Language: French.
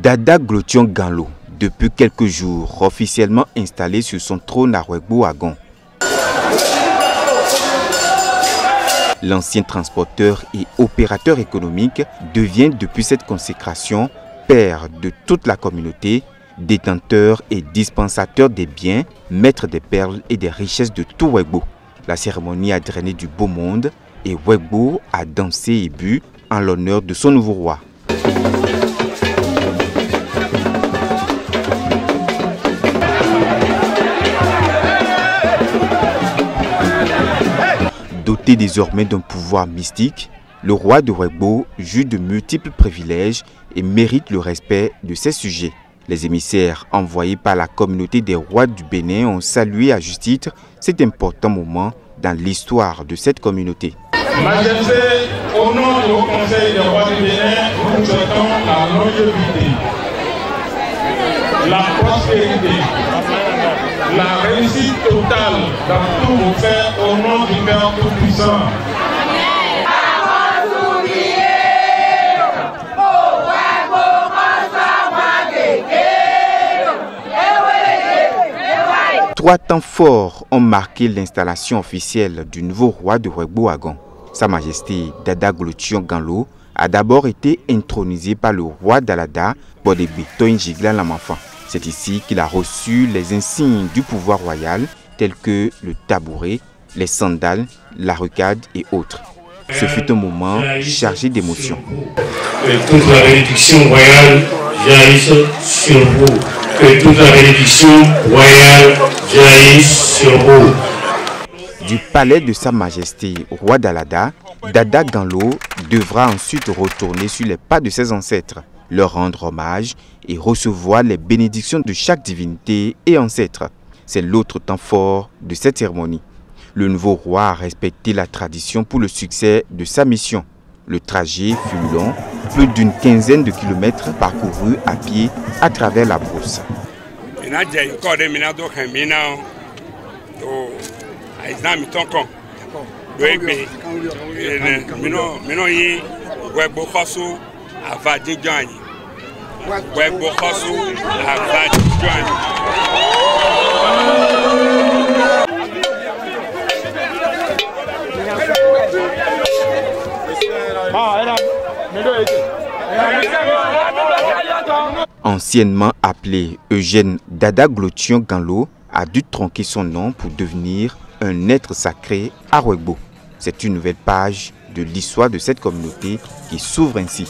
Dada Glotion Ganlo, depuis quelques jours, officiellement installé sur son trône à Ouégbou-Agon. L'ancien transporteur et opérateur économique devient depuis cette consécration père de toute la communauté, détenteur et dispensateur des biens, maître des perles et des richesses de tout Ouégbou. La cérémonie a drainé du beau monde et Ouégbou a dansé et bu en l'honneur de son nouveau roi. Doté désormais d'un pouvoir mystique, le roi de Ouégbou jouit de multiples privilèges et mérite le respect de ses sujets. Les émissaires envoyés par la communauté des rois du Bénin ont salué à juste titre cet important moment dans l'histoire de cette communauté. Majesté, au nom du Haut Conseil des rois du Bénin, nous vous souhaitons la longévité, la prospérité, la réussite totale dans tous vos faits au nom du Père Tout-Puissant. Trois temps forts ont marqué l'installation officielle du nouveau roi de Ouégbou-Agon. Sa Majesté Dada Glotion Ganlo a d'abord été intronisé par le roi d'Alada, Bodébé Toinjigla Lamafan. C'est ici qu'il a reçu les insignes du pouvoir royal tels que le tabouret, les sandales, la recade et autres. Ce fut un moment chargé d'émotions. Que toute la bénédiction royale jaillisse sur vous. Que toute la bénédiction royale jaillisse sur vous. Du palais de Sa Majesté, roi d'Alada, Dada Ganlo devra ensuite retourner sur les pas de ses ancêtres, leur rendre hommage et recevoir les bénédictions de chaque divinité et ancêtre. C'est l'autre temps fort de cette cérémonie. Le nouveau roi a respecté la tradition pour le succès de sa mission. Le trajet fut long, plus d'une quinzaine de kilomètres parcourus à pied à travers la brousse. Anciennement appelé Eugène Dada Glotion Ganlo, a dû tronquer son nom pour devenir un être sacré à Ouégbou. C'est une nouvelle page de l'histoire de cette communauté qui s'ouvre ainsi.